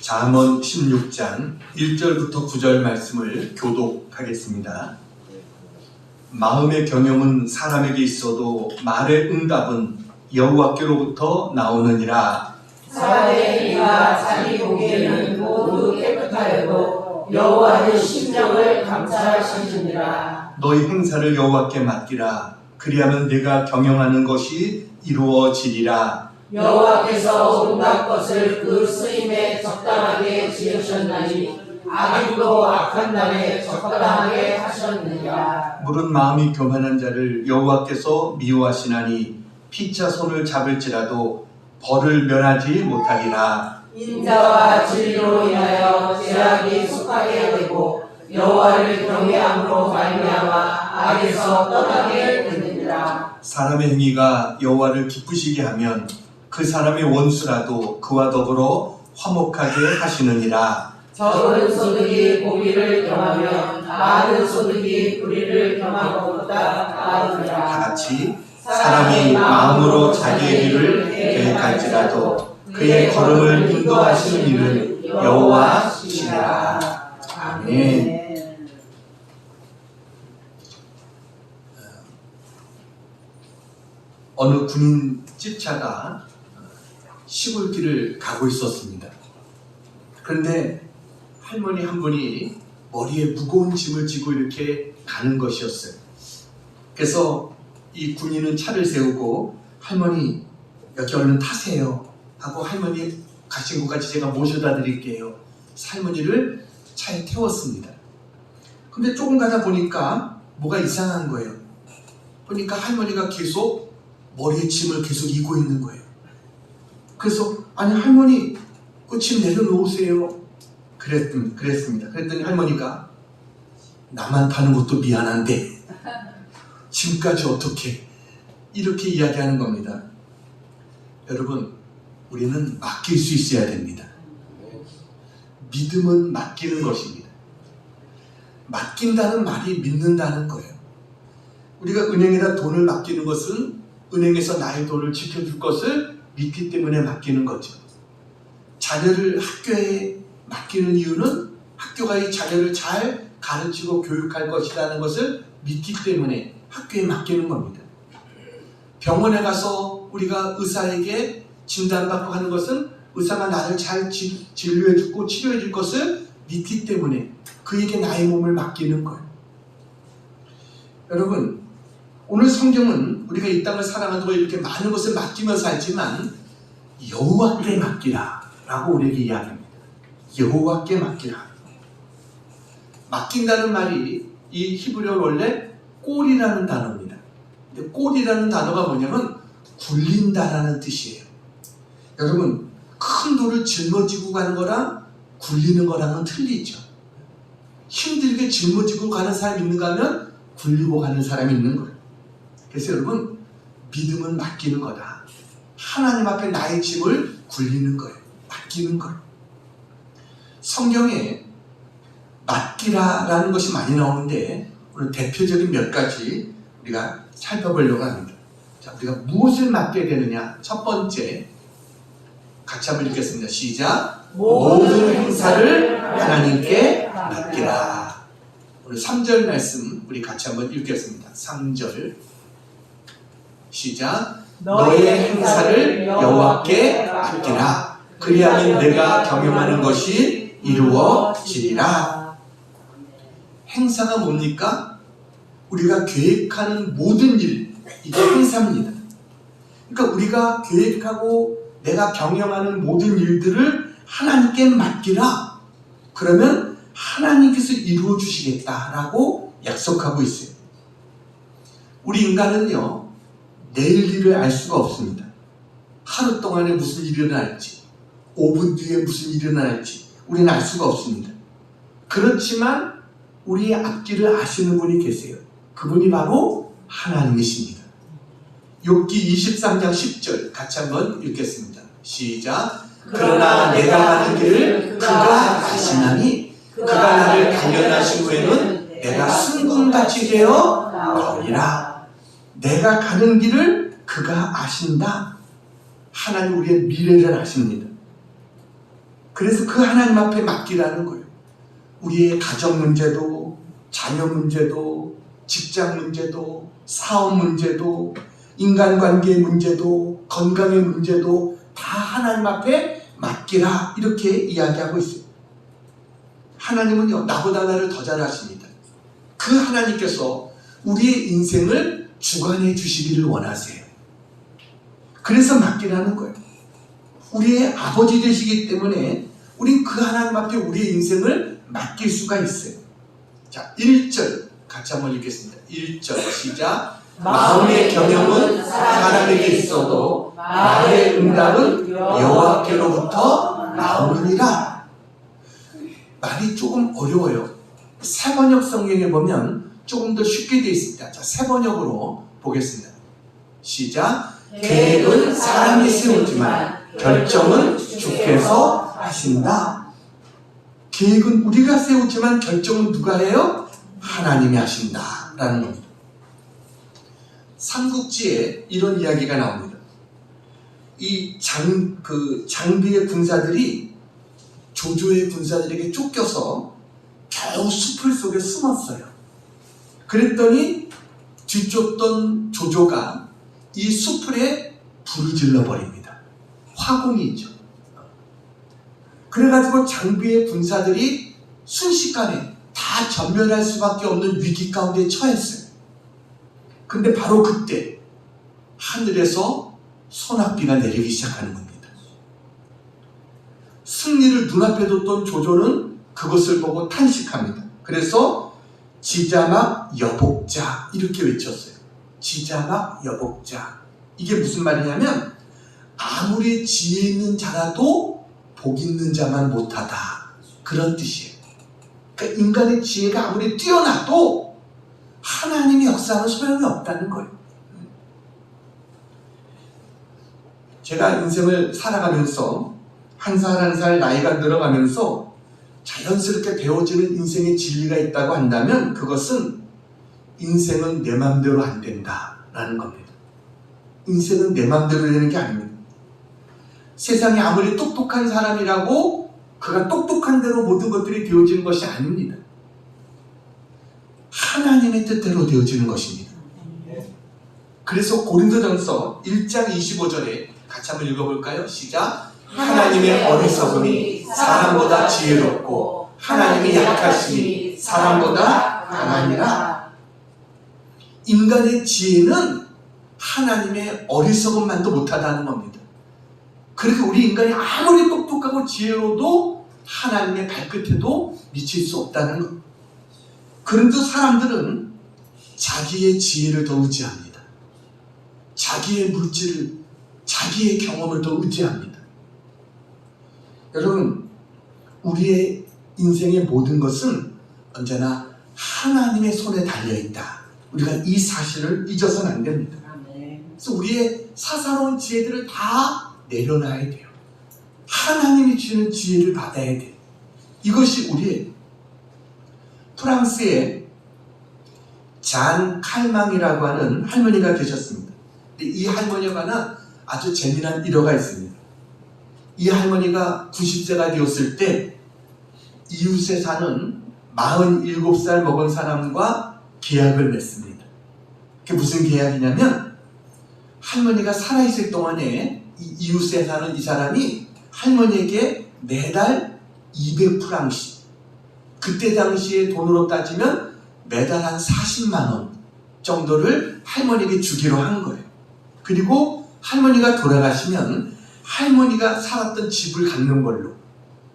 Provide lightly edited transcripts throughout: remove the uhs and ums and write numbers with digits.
잠언 16장 1절부터 9절 말씀을 교독하겠습니다. 마음의 경영은 사람에게 있어도 말의 응답은 여호와께로부터 나오느니라. 사람의 이가 자기 보기에는 모두 깨끗하여도 여호와는 심령을 감찰하시느니라. 너희 행사를 여호와께 맡기라. 그리하면 네가 경영하는 것이 이루어지리라. 여호와께서 온갖 것을 그 쓰임에 적당하게 지으셨나니 악인도 악한 날에 적당하게 하셨느니라. 물은 마음이 교만한 자를 여호와께서 미워하시나니 피차 손을 잡을지라도 벌을 면하지 못하리라. 인자와 진리로 인하여 죄악이 속하게 되고 여호와를 경외함으로 말미암아 악에서 떠나게 되느니라. 사람의 행위가 여호와를 기쁘시게 하면 그 사람의 원수라도 그와 더불어 화목하게 하시느니라. 적은 소득이 고기를 겸하면 많은 소득이 불의를 겸한 것보다 나으리라. 다 같이 사람이 마음으로 자기의 길을 계획할지라도 그의 걸음을 인도하시는 이는 여호와시니라. 아멘. 어느 군인 집차가 시골길을 가고 있었습니다. 그런데 할머니 한 분이 머리에 무거운 짐을 지고 이렇게 가는 것이었어요. 그래서 이 군인은 차를 세우고 할머니 여기 얼른 타세요 하고 할머니 가신 곳까지 제가 모셔다 드릴게요. 할머니를 차에 태웠습니다. 근데 조금 가다 보니까 뭐가 이상한 거예요. 보니까 할머니가 계속 머리에 짐을 계속 이고 있는 거예요. 그래서 아니 할머니 그 짐 내려놓으세요 그랬습니다. 그랬더니 할머니가 나만 타는 것도 미안한데 짐까지 어떻게 이렇게 이야기하는 겁니다. 여러분 우리는 맡길 수 있어야 됩니다. 믿음은 맡기는 것입니다. 맡긴다는 말이 믿는다는 거예요. 우리가 은행에다 돈을 맡기는 것은 은행에서 나의 돈을 지켜줄 것을 믿기 때문에 맡기는 거죠. 자녀를 학교에 맡기는 이유는 학교가 이 자녀를 잘 가르치고 교육할 것이라는 것을 믿기 때문에 학교에 맡기는 겁니다. 병원에 가서 우리가 의사에게 진단받고 하는 것은 의사가 나를 잘 진료해주고 치료해줄 것을 믿기 때문에 그에게 나의 몸을 맡기는 거예요. 여러분 오늘 성경은 우리가 이 땅을 살아가는 거에 이렇게 많은 것을 맡기면서 살지만 여호와께 맡기라 라고 우리에게 이야기합니다. 여호와께 맡기라. 맡긴다는 말이 이 히브리어 원래 꼴이라는 단어입니다. 근데 꼴이라는 단어가 뭐냐면 굴린다라는 뜻이에요. 여러분 큰 돌을 짊어지고 가는 거랑 굴리는 거랑은 틀리죠. 힘들게 짊어지고 가는 사람이 있는가 하면 굴리고 가는 사람이 있는 거예요. 그래서 여러분 믿음은 맡기는 거다. 하나님 앞에 나의 짐을 굴리는 거예요. 맡기는 거예요. 성경에 맡기라라는 것이 많이 나오는데 오늘 대표적인 몇 가지 우리가 살펴보려고 합니다. 자, 우리가 무엇을 맡게 되느냐? 첫 번째 같이 한번 읽겠습니다. 시작. 모든 행사를 하나님께 맡기라. 오늘 3절 말씀 우리 같이 한번 읽겠습니다. 3절 시작. 너의 행사를 여호와께 맡기라. 그리하면 내가 경영하는 것이 이루어지리라. 행사가 뭡니까? 우리가 계획하는 모든 일, 이게 행사입니다. 그러니까 우리가 계획하고 내가 경영하는 모든 일들을 하나님께 맡기라. 그러면 하나님께서 이루어 주시겠다라고 약속하고 있어요. 우리 인간은요 내일 일을 알 수가 없습니다. 하루 동안에 무슨 일이 일어날지 5분 뒤에 무슨 일이 일어날지 우리는 알 수가 없습니다. 그렇지만 우리의 앞길을 아시는 분이 계세요. 그분이 바로 하나님이십니다. 욥기 23장 10절 같이 한번 읽겠습니다. 시작. 그러나 내가 가는 길을 그가 아시나니 그가 나를 단련하신 후에는 내가 순금같이 되어 나오리라. 내가 가는 길을 그가 아신다. 하나님 우리의 미래를 아십니다. 그래서 그 하나님 앞에 맡기라는 거예요. 우리의 가정 문제도, 자녀 문제도, 직장 문제도, 사업 문제도, 인간관계 문제도, 건강의 문제도 다 하나님 앞에 맡기라, 이렇게 이야기하고 있어요. 하나님은요, 나보다 나를 더 잘 아십니다. 그 하나님께서 우리의 인생을 주관해 주시기를 원하세요. 그래서 맡기라는 거예요. 우리의 아버지 되시기 때문에 우린 그 하나님 앞에 우리의 인생을 맡길 수가 있어요. 자, 1절 같이 한번 읽겠습니다. 1절 시작. 마음의 경영은 사람에게 있어도 말의 응답은 여호와께로부터 나오느니라. 말이 조금 어려워요. 새번역 성경에 보면 조금 더 쉽게 되어 있습니다. 자, 새번역으로 보겠습니다. 시작. 계획은 사람이 세우지만 결정은 주께서 하신다. 계획은 우리가 세우지만 결정은 누가 해요? 하나님이 하신다 라는 겁니다. 삼국지에 이런 이야기가 나옵니다. 이 장비의 군사들이 조조의 군사들에게 쫓겨서 겨우 숲을 속에 숨었어요. 그랬더니 뒤쫓던 조조가 이 숲풀에 불을 질러버립니다. 화공이죠. 그래가지고 장비의 군사들이 순식간에 다 전멸할 수밖에 없는 위기 가운데 처했어요. 근데 바로 그때 하늘에서 소낙비가 내리기 시작하는 겁니다. 승리를 눈앞에 뒀던 조조는 그것을 보고 탄식합니다. 그래서 지자막 여복자 이렇게 외쳤어요. 지자막 여복자. 이게 무슨 말이냐면 아무리 지혜 있는 자라도 복 있는 자만 못하다, 그런 뜻이에요. 그러니까 인간의 지혜가 아무리 뛰어나도 하나님의 역사는 소용이 없다는 거예요. 제가 인생을 살아가면서 한 살 한 살 나이가 늘어가면서 자연스럽게 배워지는 인생의 진리가 있다고 한다면 그것은 인생은 내 맘대로 안 된다라는 겁니다. 인생은 내 맘대로 되는 게 아닙니다. 세상에 아무리 똑똑한 사람이라고 그가 똑똑한 대로 모든 것들이 되어지는 것이 아닙니다. 하나님의 뜻대로 되어지는 것입니다. 그래서 고린도전서 1장 25절에 같이 한번 읽어볼까요? 시작. 하나님의 어리석음이 사람보다 지혜롭고 하나님의 약하심이 사람보다 강하니라. 인간의 지혜는 하나님의 어리석음만도 못하다는 겁니다. 그러니까 우리 인간이 아무리 똑똑하고 지혜로도 하나님의 발끝에도 미칠 수 없다는 것. 그런데 사람들은 자기의 지혜를 더 의지합니다. 자기의 물질을, 자기의 경험을 더 의지합니다. 여러분, 우리의 인생의 모든 것은 언제나 하나님의 손에 달려있다. 우리가 이 사실을 잊어서는 안 됩니다. 그래서 우리의 사사로운 지혜들을 다 내려놔야 돼요. 하나님이 주는 지혜를 받아야 돼요. 이것이 우리의 프랑스에 잔 칼망이라고 하는 할머니가 계셨습니다. 근데 이 할머니가 하나 아주 재미난 일화가 있습니다. 이 할머니가 90세가 되었을 때 이웃에 사는 47살 먹은 사람과 계약을 맺습니다. 그게 무슨 계약이냐면 할머니가 살아있을 동안에 이 이웃에 사는 이 사람이 할머니에게 매달 200프랑씩, 그때 당시에 돈으로 따지면 매달 한 40만 원 정도를 할머니에게 주기로 한 거예요. 그리고 할머니가 돌아가시면 할머니가 살았던 집을 갖는 걸로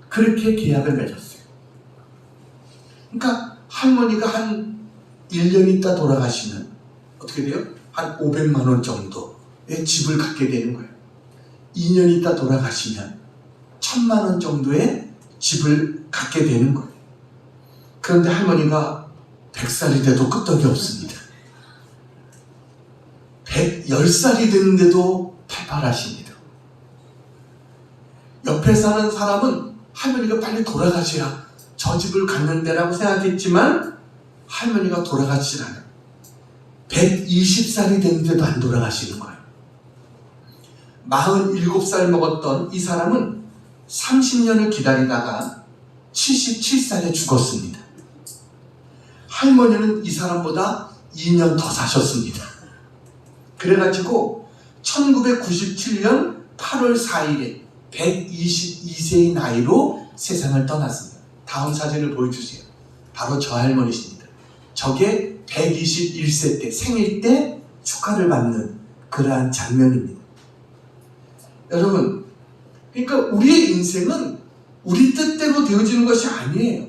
그렇게 계약을 맺었어요. 그러니까 할머니가 한 1년 있다 돌아가시면 어떻게 돼요? 한 500만 원 정도의 집을 갖게 되는 거예요. 2년 있다 돌아가시면 1000만 원 정도의 집을 갖게 되는 거예요. 그런데 할머니가 100살이 돼도 끄떡이 없습니다. 110살이 됐는데도 팔팔하십니다. 옆에 사는 사람은 할머니가 빨리 돌아가셔야 저 집을 갖는데라고 생각했지만 할머니가 돌아가질 않아요. 120살이 됐는데도 안 돌아가시는 거예요. 47살 먹었던 이 사람은 30년을 기다리다가 77살에 죽었습니다. 할머니는 이 사람보다 2년 더 사셨습니다. 그래가지고 1997년 8월 4일에 122세의 나이로 세상을 떠났습니다. 다음 사진을 보여주세요. 바로 저 할머니십니다. 저게 121세 때, 생일 때 축하를 받는 그러한 장면입니다. 여러분, 그러니까 우리의 인생은 우리 뜻대로 되어지는 것이 아니에요.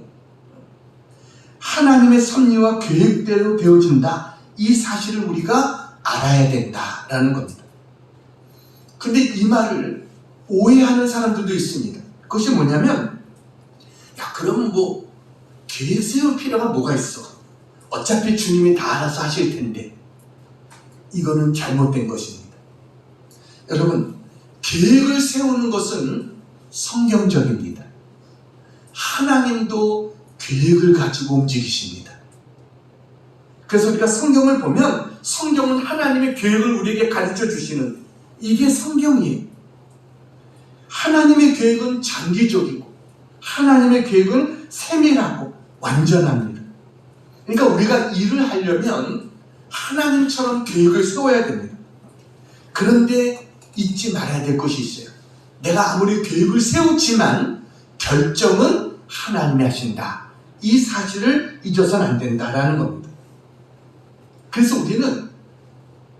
하나님의 섭리와 계획대로 되어진다. 이 사실을 우리가 알아야 된다라는 겁니다. 근데 이 말을 오해하는 사람들도 있습니다. 그것이 뭐냐면, 야, 그러면 뭐 계획 세울 필요가 뭐가 있어? 어차피 주님이 다 알아서 하실 텐데. 이거는 잘못된 것입니다. 여러분, 계획을 세우는 것은 성경적입니다. 하나님도 계획을 가지고 움직이십니다. 그래서 우리가 성경을 보면 성경은 하나님의 계획을 우리에게 가르쳐 주시는, 이게 성경이에요. 하나님의 계획은 장기적이고 하나님의 계획은 세밀하고 완전합니다. 그러니까 우리가 일을 하려면 하나님처럼 계획을 세워야 됩니다. 그런데 잊지 말아야 될 것이 있어요. 내가 아무리 계획을 세우지만 결정은 하나님이 하신다. 이 사실을 잊어서는 안 된다라는 겁니다. 그래서 우리는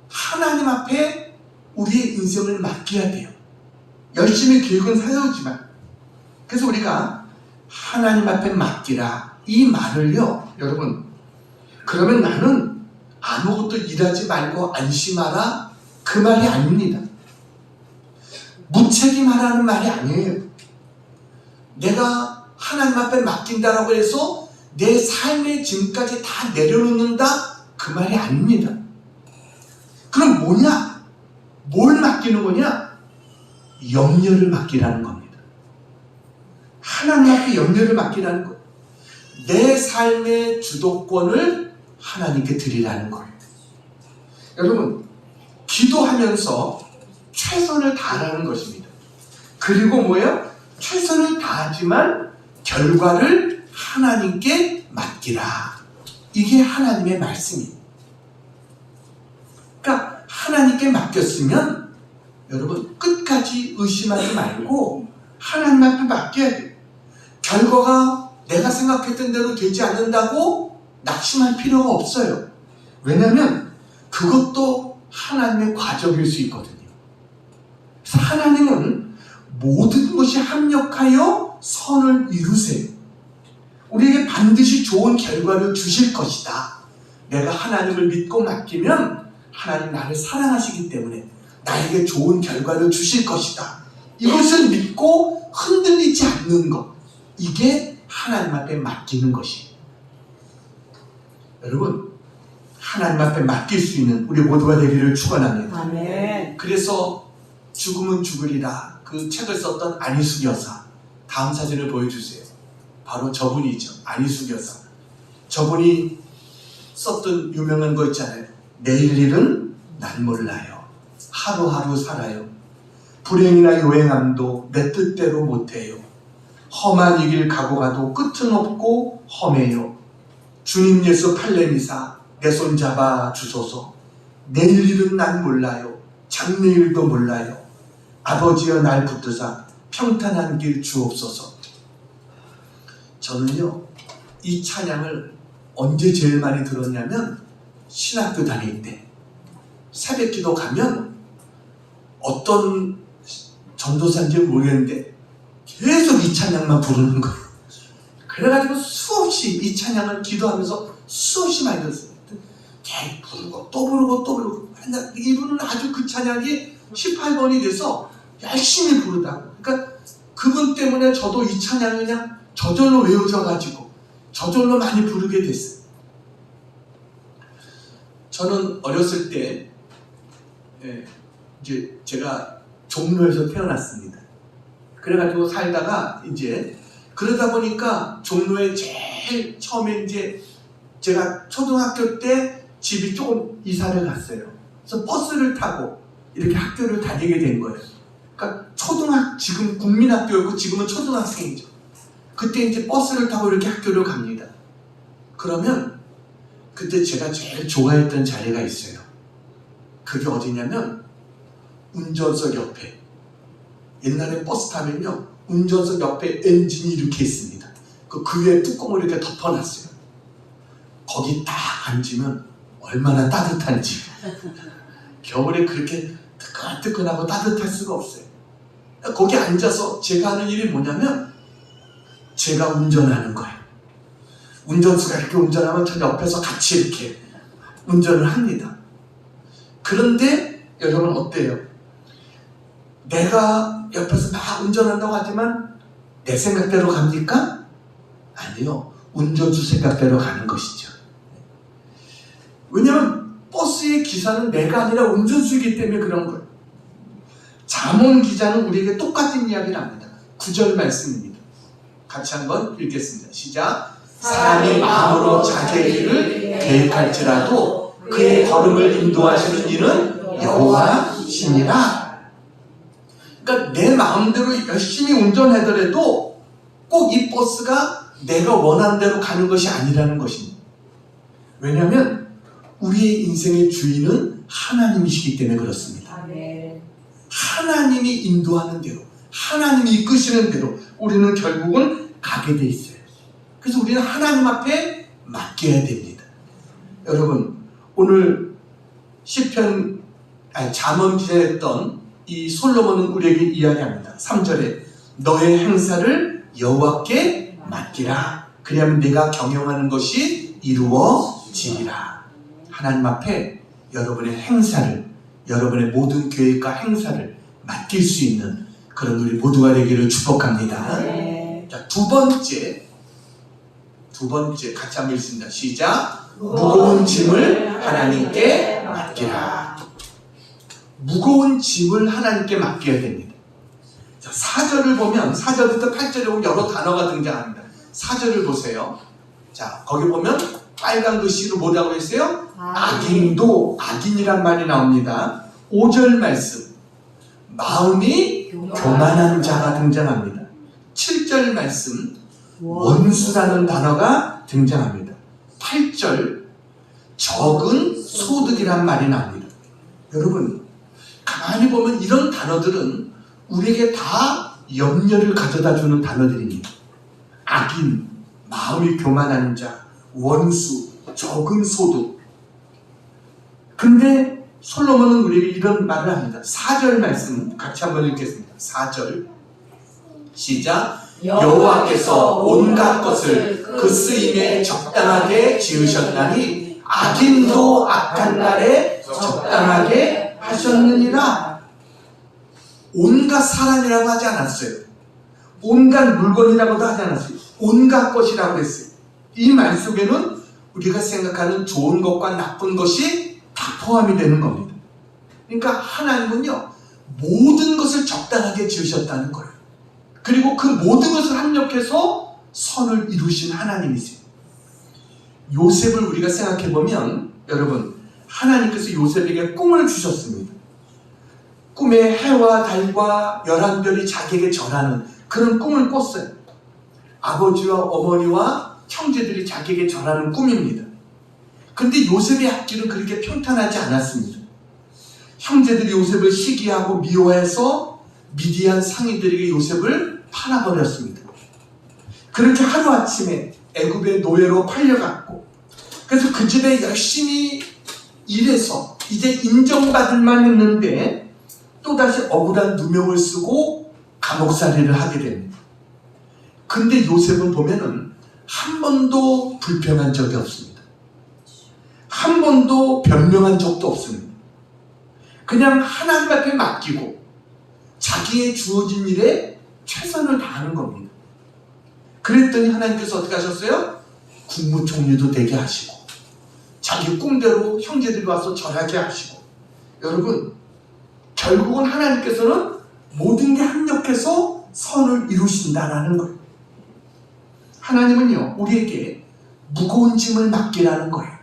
하나님 앞에 우리의 인생을 맡겨야 돼요. 열심히 계획은 세우지만. 그래서 우리가 하나님 앞에 맡기라, 이 말을요, 여러분, 그러면 나는 아무것도 일하지 말고 안심하라, 그 말이 아닙니다. 무책임하라는 말이 아니에요. 내가 하나님 앞에 맡긴다라고 해서 내 삶의 짐까지 다 내려놓는다, 그 말이 아닙니다. 그럼 뭐냐? 뭘 맡기는 거냐? 염려를 맡기라는 겁니다. 하나님 앞에 염려를 맡기라는 거예요. 내 삶의 주도권을 하나님께 드리라는 거예요. 여러분, 기도하면서 최선을 다하라는 것입니다. 그리고 뭐예요? 최선을 다하지만 결과를 하나님께 맡기라. 이게 하나님의 말씀이에요. 그러니까 하나님께 맡겼으면 여러분 끝까지 의심하지 말고 하나님 앞에 맡겨야 돼요. 결과가 내가 생각했던 대로 되지 않는다고 낙심할 필요가 없어요. 왜냐하면 그것도 하나님의 과정일 수 있거든요. 하나님은 모든 것이 합력하여 선을 이루세요. 우리에게 반드시 좋은 결과를 주실 것이다. 내가 하나님을 믿고 맡기면 하나님 나를 사랑하시기 때문에 나에게 좋은 결과를 주실 것이다. 이것을 믿고 흔들리지 않는 것, 이게 하나님 앞에 맡기는 것이에요. 여러분, 하나님 앞에 맡길 수 있는 우리 모두가 되기를 축원합니다. 아멘. 그래서 죽으면 죽으리라, 그 책을 썼던 안희숙 여사, 다음 사진을 보여주세요. 바로 저분이죠. 안희숙 여사. 저분이 썼던 유명한 거 있잖아요. 내일 일은 난 몰라요. 하루하루 살아요. 불행이나 요행함도 내 뜻대로 못해요. 험한 이 길 가고 가도 끝은 없고 험해요. 주님 예수 팔레미사 내 손 잡아 주소서. 내일 일은 난 몰라요. 장래일도 몰라요. 아버지여 날 붙드사 평탄한 길 주옵소서. 저는요, 이 찬양을 언제 제일 많이 들었냐면 신학교 다닐 때 새벽 기도 가면 어떤 전도사인지 모르겠는데 계속 이 찬양만 부르는 거예요. 그래가지고 수없이 이 찬양을 기도하면서 수없이 많이 들었어요. 계속 부르고 또 부르고 또 부르고. 이분은 아주 그 찬양이 18번이 돼서 열심히 부르다고. 그러니까 그분 때문에 저도 이 찬양을 그냥 저절로 외워져가지고 저절로 많이 부르게 됐어요. 저는 어렸을 때 이제 제가 종로에서 태어났습니다. 그래가지고 살다가 이제 그러다 보니까 종로에 제일 처음에 이제 제가 초등학교 때 집이 조금 이사를 갔어요. 그래서 버스를 타고 이렇게 학교를 다니게 된 거예요. 그러니까 지금 국민학교였고 지금은 초등학생이죠. 그때 이제 버스를 타고 이렇게 학교를 갑니다. 그러면 그때 제가 제일 좋아했던 자리가 있어요. 그게 어디냐면 운전석 옆에. 옛날에 버스 타면요, 운전석 옆에 엔진이 이렇게 있습니다. 그 위에 뚜껑을 이렇게 덮어놨어요. 거기 딱 앉으면 얼마나 따뜻한지. 겨울에 그렇게 뜨끈뜨끈하고 따뜻할 수가 없어요. 거기 앉아서 제가 하는 일이 뭐냐면 제가 운전하는 거예요. 운전수가 이렇게 운전하면 저 옆에서 같이 이렇게 운전을 합니다. 그런데 여러분 어때요? 내가 옆에서 막 운전한다고 하지만 내 생각대로 갑니까? 아니요. 운전수 생각대로 가는 것이죠. 왜냐면 버스의 기사는 내가 아니라 운전수이기 때문에 그런 거예요. 잠언 기자는 우리에게 똑같은 이야기를 합니다. 9절 말씀입니다. 같이 한번 읽겠습니다. 시작. 사람이 마음으로 자기의 일을 계획할지라도 그의 걸음을 인도하시는 이는 여호와시니라. 그러니까 내 마음대로 열심히 운전하더라도 꼭 이 버스가 내가 원하는 대로 가는 것이 아니라는 것입니다. 왜냐하면 우리의 인생의 주인은 하나님이시기 때문에 그렇습니다. 하나님이 인도하는 대로, 하나님이 이끄시는 대로 우리는 결국은 가게 돼 있어요. 그래서 우리는 하나님 앞에 맡겨야 됩니다. 여러분, 오늘 잠언 기자였던 이 솔로몬은 우리에게 이야기합니다. 3절에 너의 행사를 여호와께 맡기라. 그리하면 내가 경영하는 것이 이루어지리라. 하나님 앞에 여러분의 행사를, 여러분의 모든 계획과 행사를 맡길 수 있는 그런 우리 모두가 되기를 축복합니다. 자, 두 번째 같이 한번 읽습니다. 시작. 무거운 짐을 하나님께 맡기라. 무거운 짐을 하나님께 맡겨야 됩니다. 자, 4절을 보면 4절부터 8절에 보면 여러 단어가 등장합니다. 4절을 보세요. 자, 거기 보면 빨간 글씨로 뭐라고 했어요? 악인도, 악인이란 말이 나옵니다. 5절 말씀, 마음이 교만한 자가 등장합니다. 7절 말씀, 원수라는 단어가 등장합니다. 8절, 적은 소득이란 말이 나옵니다. 여러분, 가만히 보면 이런 단어들은 우리에게 다 염려를 가져다 주는 단어들입니다. 악인, 마음이 교만한 자, 원수, 적은 소득. 근데 솔로몬은 우리에게 이런 말을 합니다. 4절 말씀 같이 한번 읽겠습니다. 4절 시작. 여호와께서 온갖 것을 그 쓰임에 적당하게 지으셨나니 악인도 악한 날에 적당하게 하셨느니라. 온갖 사람이라고 하지 않았어요. 온갖 물건이라고도 하지 않았어요. 온갖 것이라고 했어요. 이 말 속에는 우리가 생각하는 좋은 것과 나쁜 것이 다 포함이 되는 겁니다. 그러니까 하나님은요, 모든 것을 적당하게 지으셨다는 거예요. 그리고 그 모든 것을 합력해서 선을 이루신 하나님이세요. 요셉을 우리가 생각해 보면 여러분, 하나님께서 요셉에게 꿈을 주셨습니다. 꿈에 해와 달과 11별이 자기에게 절하는 그런 꿈을 꿨어요. 아버지와 어머니와 형제들이 자기에게 절하는 꿈입니다. 그런데 요셉의 앞길은 그렇게 평탄하지 않았습니다. 형제들이 요셉을 시기하고 미워해서 미디안 상인들에게 요셉을 팔아버렸습니다. 그렇게 하루아침에 애굽의 노예로 팔려갔고, 그래서 그 집에 열심히 일해서 이제 인정받을 만 했는데 또다시 억울한 누명을 쓰고 감옥살이를 하게 됩니다. 근데 요셉은 보면은 한 번도 불평한 적이 없습니다. 한 번도 변명한 적도 없습니다. 그냥 하나님 앞에 맡기고 자기의 주어진 일에 최선을 다하는 겁니다. 그랬더니 하나님께서 어떻게 하셨어요? 국무총리도 되게 하시고 자기 꿈대로 형제들이 와서 절하게 하시고. 여러분, 결국은 하나님께서는 모든 게 합력해서 선을 이루신다라는 거예요. 하나님은요, 우리에게 무거운 짐을 맡기라는 거예요.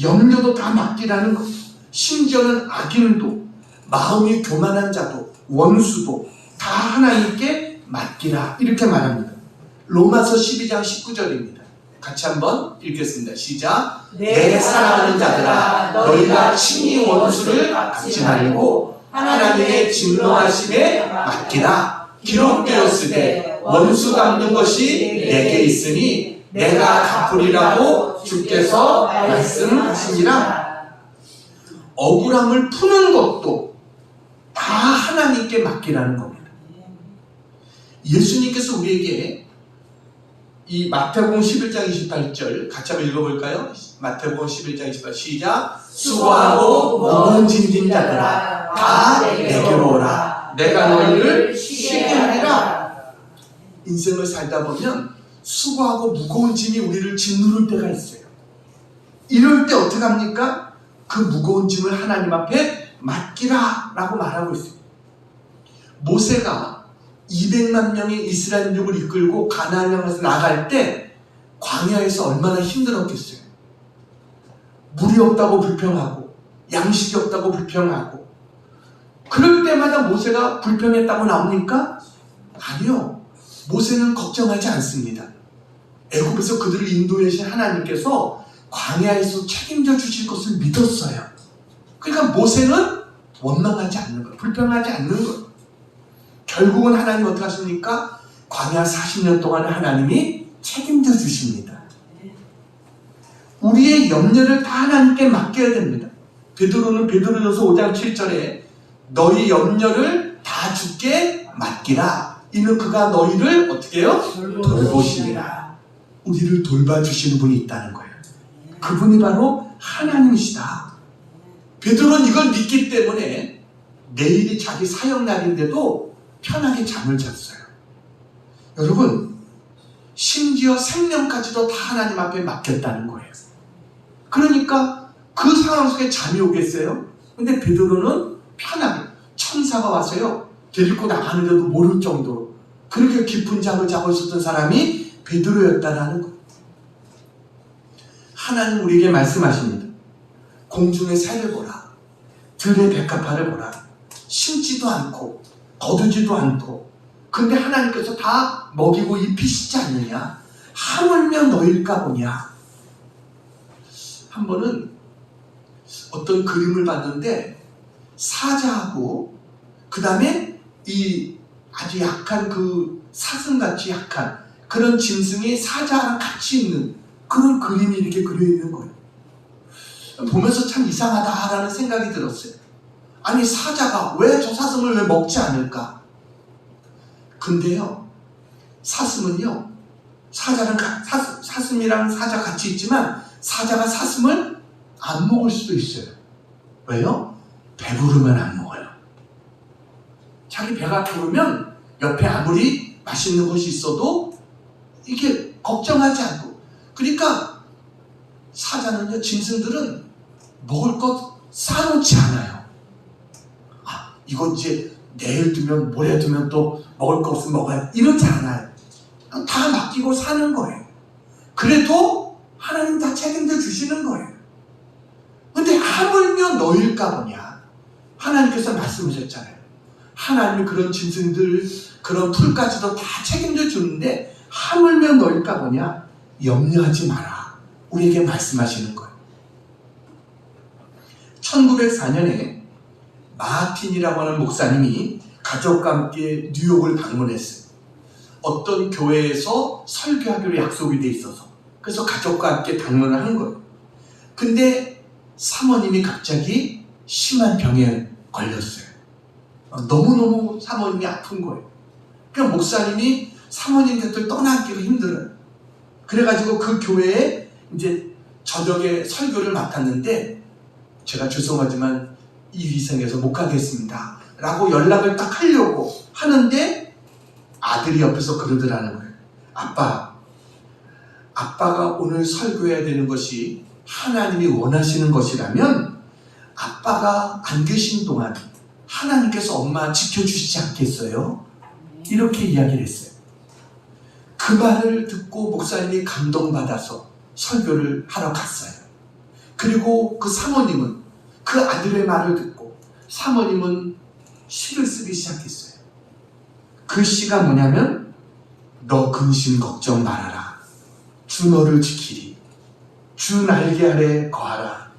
염려도 다 맡기라는 거예요. 심지어는 악인도, 마음이 교만한 자도, 원수도 다 하나님께 맡기라 이렇게 말합니다. 로마서 12장 19절입니다. 같이 한번 읽겠습니다. 시작. 내 사랑하는 자들아 너희가 친히 원수를 갚지 말고 하나님의 진노하심에 맡기라. 기록되었으되 원수 갚는 것이 내게 있으니 내가 갚으리라고 주께서 말씀하시니라. 억울함을 푸는 것도 다 하나님께 맡기라는 겁니다. 예수님께서 우리에게 이 마태복음 11장 28절 같이 한번 읽어볼까요? 마태복음 11장 28 시작. 수고하고 무거운 짐진 자들아 다 내게로 오라. 내가 너희를 쉬게 하리라. 인생을 살다 보면 수고하고 무거운 짐이 우리를 짓누를 때가 있어요. 이럴 때 어떻게 합니까? 그 무거운 짐을 하나님 앞에 맡기라 라고 말하고 있어요. 모세가 200만 명의 이스라엘 민족을 이끌고 가나안 땅에서 나갈 때 광야에서 얼마나 힘들었겠어요. 물이 없다고 불평하고 양식이 없다고 불평하고 그럴 때마다 모세가 불평했다고 나옵니까? 아니요. 모세는 걱정하지 않습니다. 애굽에서 그들을 인도해 주신 하나님께서 광야에서 책임져 주실 것을 믿었어요. 그러니까 모세는 원망하지 않는 거예요. 불평하지 않는 거예요. 결국은 하나님 어떻게 하십니까? 광야 40년 동안 하나님이 책임져 주십니다. 우리의 염려를 다 하나님께 맡겨야 됩니다. 베드로는 베드로전서 5장 7절에 너희 염려를 다 주께 맡기라. 이는 그가 너희를 어떻게 해요? 돌보시리라. 우리를 돌봐주시는 분이 있다는 거예요. 그분이 바로 하나님이시다. 베드로는 이걸 믿기 때문에 내일이 자기 사역날인데도 편하게 잠을 잤어요. 여러분, 심지어 생명까지도 다 하나님 앞에 맡겼다는 거예요. 그러니까 그 상황 속에 잠이 오겠어요? 근데 베드로는 편하게 천사가 와서요 데리고 나가는데도 모를 정도로 그렇게 깊은 잠을 자고 있었던 사람이 베드로였다라는 거예요. 하나님 우리에게 말씀하십니다. 공중의 새를 보라. 들의 백합화를 보라. 심지도 않고 거두지도 않고 근데 하나님께서 다 먹이고 입히시지 않느냐? 하물며 너일까 보냐? 한 번은 어떤 그림을 봤는데 사자하고 그 다음에 이 아주 약한 그 사슴같이 약한 그런 짐승이 사자랑 같이 있는 그런 그림이 이렇게 그려 있는 거예요. 보면서 참 이상하다라는 생각이 들었어요. 아니 사자가 왜 저 사슴을 왜 먹지 않을까? 근데요 사슴은요 사슴이랑 사자 같이 있지만 사자가 사슴을 안 먹을 수도 있어요. 왜요? 배부르면 안 먹어요. 자기 배가 부르면 옆에 아무리 맛있는 것이 있어도 이렇게 걱정하지 않고 그러니까 사자는요 짐승들은 먹을 것 쌓아놓지 않아요. 아 이거 이제 내일 두면 모레 두면 또 먹을 거 없으면 먹어야 이러지 않아요. 다 맡기고 사는 거예요. 그래도 하나님 다 책임져 주시는 거예요. 근데 하물며 너일까 보냐? 하나님께서 말씀하셨잖아요. 하나님이 그런 짐승들 그런 풀까지도 다 책임져 주는데 하물며 너일까 보냐? 염려하지 마라. 우리에게 말씀하시는 거예요. 1904년에 마틴이라고 하는 목사님이 가족과 함께 뉴욕을 방문했어요. 어떤 교회에서 설교하기로 약속이 돼 있어서 그래서 가족과 함께 방문을 한 거예요. 근데 사모님이 갑자기 심한 병에 걸렸어요. 너무너무 사모님이 아픈 거예요. 그러니까 목사님이 사모님 곁을 떠나기가 힘들어요. 그래가지고 그 교회에 이제 저녁에 설교를 맡았는데 제가 죄송하지만 이 위생에서 못 가겠습니다 라고 연락을 딱 하려고 하는데 아들이 옆에서 그러더라는 거예요. 아빠가 오늘 설교해야 되는 것이 하나님이 원하시는 것이라면 아빠가 안 계신 동안 하나님께서 엄마 지켜주시지 않겠어요? 이렇게 이야기를 했어요. 그 말을 듣고 목사님이 감동받아서 설교를 하러 갔어요. 그리고 그 사모님은 그 아들의 말을 듣고 사모님은 시를 쓰기 시작했어요. 그 시가 뭐냐면 너 근심 걱정 말아라. 주 너를 지키리. 주 날개 아래 거하라.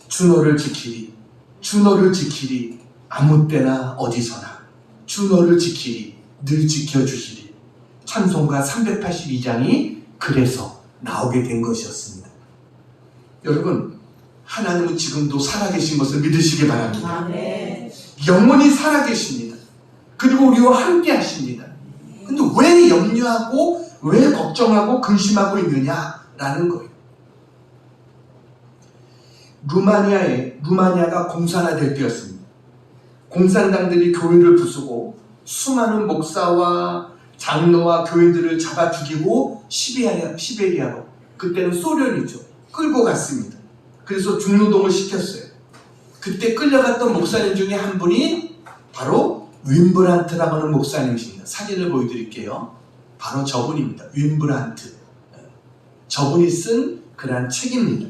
주 너를 지키리. 주 너를 지키리. 아무 때나 어디서나. 주 너를 지키리. 늘 지켜주시리. 찬송가 382장이 그래서 나오게 된 것이었습니다. 여러분, 하나님은 지금도 살아계신 것을 믿으시기 바랍니다. 아멘. 영원히 살아계십니다. 그리고 우리와 함께 하십니다. 근데 왜 염려하고 왜 걱정하고 근심하고 있느냐라는 거예요. 루마니아가 공산화될 때였습니다. 공산당들이 교회를 부수고 수많은 목사와 장로와 교인들을 잡아 죽이고 시베리아로, 그때는 소련이죠, 끌고 갔습니다. 그래서 중노동을 시켰어요. 그때 끌려갔던 목사님 중에 한 분이 바로 윈브란트라고 하는 목사님이십니다. 사진을 보여드릴게요. 바로 저분입니다. 윈브란트. 저분이 쓴 그러한 책입니다.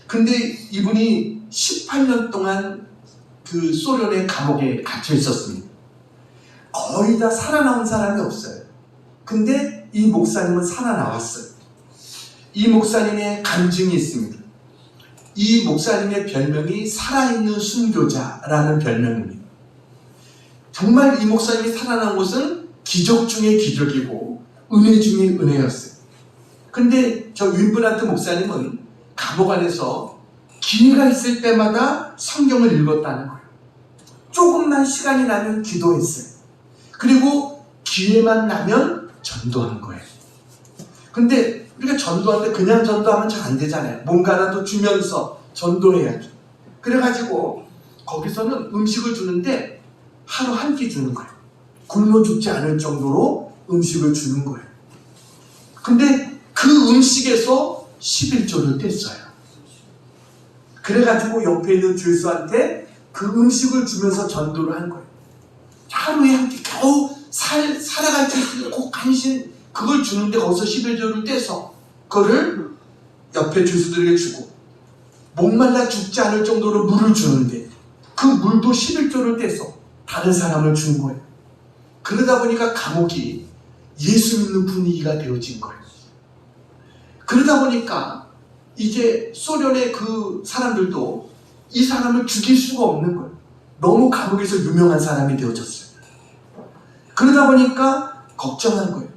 근데 이분이 18년 동안 그 소련의 감옥에 갇혀 있었습니다. 거의 다 살아나온 사람이 없어요. 근데 이 목사님은 살아나왔어요. 이 목사님의 간증이 있습니다. 이 목사님의 별명이 살아있는 순교자라는 별명입니다. 정말 이 목사님이 살아난 것은 기적 중의 기적이고 은혜 중의 은혜였어요. 근데 저 윈브란트 목사님은 감옥 안에서 기회가 있을 때마다 성경을 읽었다는 거예요. 조금만 시간이 나면 기도했어요. 그리고 기회만 나면 전도한 거예요. 근데 우리가 전도할 때 그냥 전도하면 잘 안 되잖아요. 뭔가라도 주면서 전도해야죠. 그래가지고 거기서는 음식을 주는데 하루 한 끼 주는 거예요. 굶어 죽지 않을 정도로 음식을 주는 거예요. 근데 그 음식에서 11조를 뗐어요. 그래가지고 옆에 있는 주일수한테 그 음식을 주면서 전도를 한 거예요. 하루에 한 끼 겨우 살아갈 때 꼭 간신 그걸 주는데 거기서 11조를 떼서 그거를 옆에 주수들에게 주고, 목말라 죽지 않을 정도로 물을 주는데 그 물도 11조를 떼서 다른 사람을 준 거예요. 그러다 보니까 감옥이 예수 믿는 분위기가 되어진 거예요. 그러다 보니까 이제 소련의 그 사람들도 이 사람을 죽일 수가 없는 거예요. 너무 감옥에서 유명한 사람이 되어졌어요. 그러다 보니까 걱정한 거예요.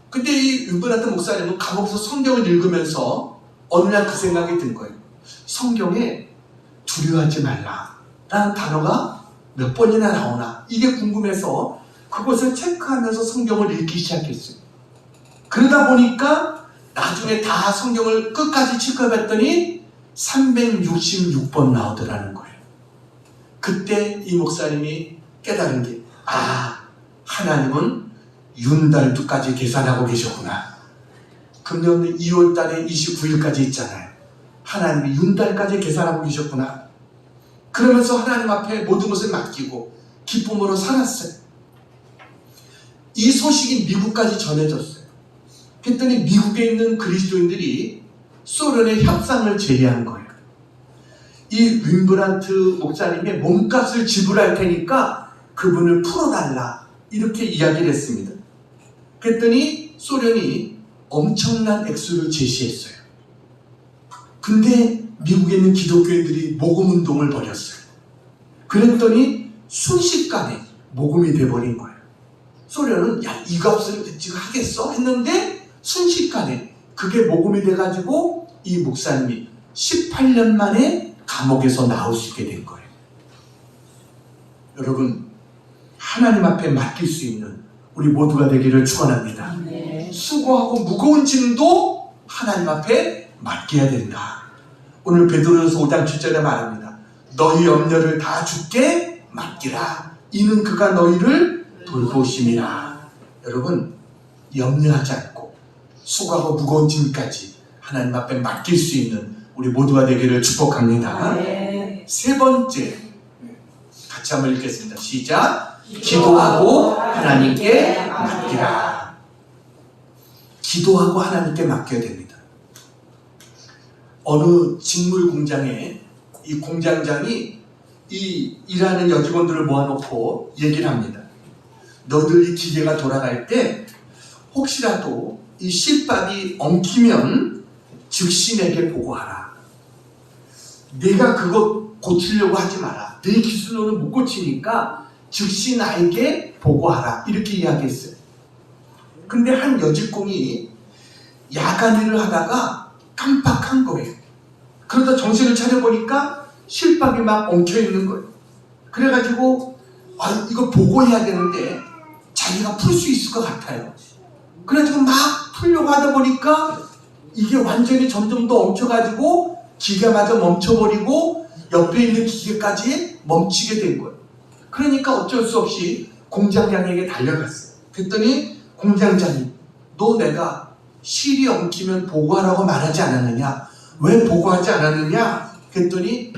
근데 이 윈브란트 목사님은 감옥에서 성경을 읽으면서 어느 날 그 생각이 든 거예요. 성경에 두려워하지 말라 라는 단어가 몇 번이나 나오나 이게 궁금해서 그것을 체크하면서 성경을 읽기 시작했어요. 그러다 보니까 나중에 다 성경을 끝까지 체크해봤더니 366번 나오더라는 거예요. 그때 이 목사님이 깨달은 게, 하나님은 윤달두까지 계산하고 계셨구나. 금년 2월달에 29일까지 있잖아요. 하나님이 윤달까지 계산하고 계셨구나. 그러면서 하나님 앞에 모든 것을 맡기고 기쁨으로 살았어요. 이 소식이 미국까지 전해졌어요. 그랬더니 미국에 있는 그리스도인들이 소련의 협상을 제의한 거예요. 이 윈브란트 목사님의 몸값을 지불할 테니까 그분을 풀어달라, 이렇게 이야기를 했습니다. 그랬더니 소련이 엄청난 액수를 제시했어요. 근데 미국에 있는 기독교인들이 모금운동을 벌였어요. 그랬더니 순식간에 모금이 돼버린 거예요. 소련은 이 값을 지금 하겠어? 했는데 순식간에 그게 모금이 돼가지고 이 목사님이 18년 만에 감옥에서 나올 수 있게 된 거예요. 여러분, 하나님 앞에 맡길 수 있는 우리 모두가 되기를 축원합니다. 네. 수고하고 무거운 짐도 하나님 앞에 맡겨야 된다. 오늘 베드로전서 5장 7절에 말합니다. 너희 염려를 다 주께 맡기라. 이는 그가 너희를 돌보심이라. 여러분, 염려하지 않고 수고하고 무거운 짐까지 하나님 앞에 맡길 수 있는 우리 모두가 되기를 축복합니다. 네. 세 번째, 같이 한번 읽겠습니다. 시작. 기도하고 하나님께 맡기라. 기도하고 하나님께 맡겨야 됩니다. 어느 직물 공장에 이 공장장이 이 일하는 여직원들을 모아놓고 얘기를 합니다. 너들 이 기계가 돌아갈 때 혹시라도 이 실밥이 엉키면 즉시 내게 보고하라. 내가 그거 고치려고 하지 마라. 내 기술로는 못 고치니까 즉시 나에게 보고하라. 이렇게 이야기했어요. 근데 한 여직공이 야간 일을 하다가 깜빡한 거예요. 그러다 정신을 차려보니까 실밥이 막 엉켜있는 거예요. 그래가지고 이거 보고해야 되는데 자기가 풀 수 있을 것 같아요. 그래가지고 막 풀려고 하다 보니까 이게 완전히 점점 더 엉켜가지고 기계마저 멈춰버리고 옆에 있는 기계까지 멈추게 된 거예요. 그러니까 어쩔 수 없이 공장장에게 달려갔어요. 그랬더니 공장장이 너 내가 실이 엉키면 보고하라고 말하지 않았느냐? 왜 보고하지 않았느냐? 그랬더니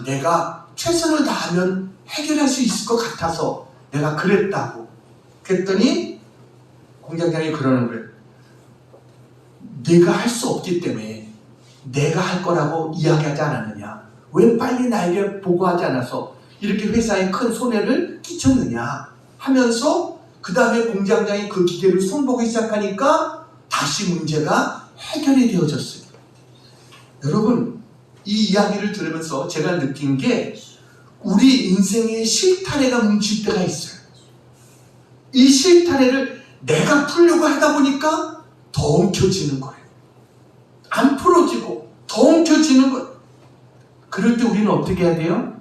내가 최선을 다하면 해결할 수 있을 것 같아서 내가 그랬다고. 그랬더니 공장장이 그러는 거예요. 네가 할 수 없기 때문에 내가 할 거라고 이야기하지 않았느냐? 왜 빨리 나에게 보고하지 않아서 이렇게 회사에 큰 손해를 끼쳤느냐? 하면서 그 다음에 공장장이 그 기계를 손보기 시작하니까 다시 문제가 해결이 되어졌어요. 여러분, 이 이야기를 들으면서 제가 느낀 게 우리 인생에 실타래가 뭉칠 때가 있어요. 이 실타래를 내가 풀려고 하다 보니까 더 엉켜지는 거예요. 안 풀어지고 더 엉켜지는 거예요. 그럴 때 우리는 어떻게 해야 돼요?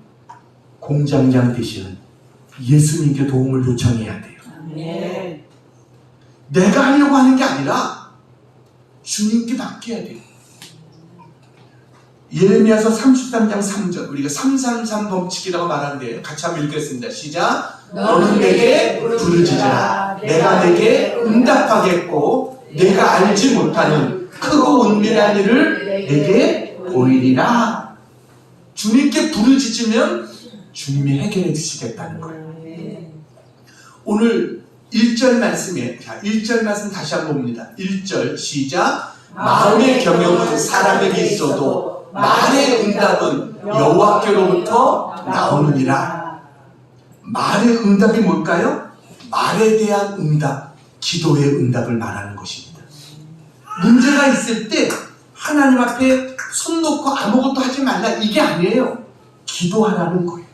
공장장 대신 예수님께 도움을 요청해야 돼요. 아멘. 내가 하려고 하는 게 아니라 주님께 맡겨야 돼요. 예레미야서 33장 3절, 우리가 333 법칙이라고 말하는데 같이 한번 읽겠습니다. 시작. 너는 내게 부르짖으라. 내가 내게 응답하겠고 내가 알지 못하는 크고 은밀한 일을 내게 보이리라. 주님께 부르짖으면 주님이 해결해 주시겠다는 거예요. 오늘 1절 말씀에, 1절 말씀 다시 한번 봅니다. 1절 시작. 마음의 경영은 사람에게 있어도 말의 응답은 여호와께로부터 나오느니라. 말의 응답이 뭘까요? 말에 대한 응답, 기도의 응답을 말하는 것입니다. 문제가 있을 때 하나님 앞에 손 놓고 아무것도 하지 말라, 이게 아니에요. 기도하라는 거예요.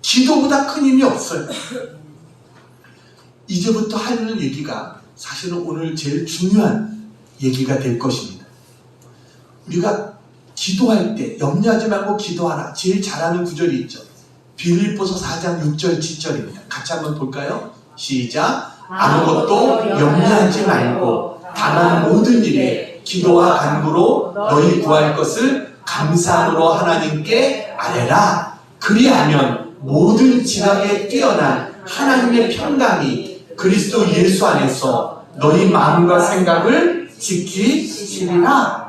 기도보다 큰 힘이 없어요. 이제부터 하는 얘기가 사실은 오늘 제일 중요한 얘기가 될 것입니다. 우리가 기도할 때 염려하지 말고 기도하라. 제일 잘하는 구절이 있죠. 빌립보서 4장 6절 7절입니다. 같이 한번 볼까요? 시작. 아무것도 염려하지 말고 다만 모든 일에 기도와 간구로 너희 구할 것을 감사함으로 하나님께 아뢰라. 그리하면 모든 지각에 뛰어난 하나님의 평강이 그리스도 예수 안에서 너희 마음과 생각을 지키시리라.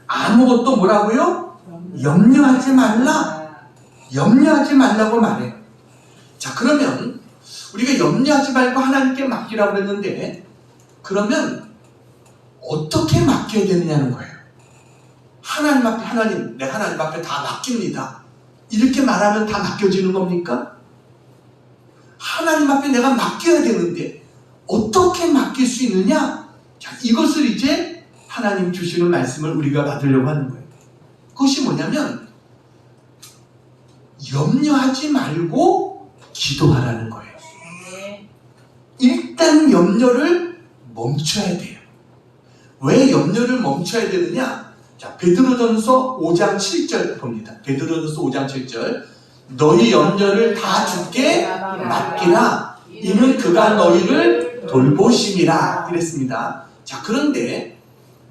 아무것도 뭐라고요? 염려하지 말라. 염려하지 말라고 말해요. 자, 그러면 우리가 염려하지 말고 하나님께 맡기라고 했는데, 그러면 어떻게 맡겨야 되느냐는 거예요. 하나님 앞에, 하나님, 내 하나님 앞에 다 맡깁니다. 이렇게 말하면 다 맡겨지는 겁니까? 하나님 앞에 내가 맡겨야 되는데 어떻게 맡길 수 있느냐? 자, 이것을 이제 하나님 주시는 말씀을 우리가 받으려고 하는 거예요. 그것이 뭐냐면 염려하지 말고 기도하라는 거예요. 일단 염려를 멈춰야 돼요. 왜 염려를 멈춰야 되느냐? 자, 베드로전서 5장 7절 봅니다. 베드로전서 5장 7절. 너희 염려를 다 주께 맡기라. 이는 그가 너희를 돌보심이라. 그랬습니다. 자, 그런데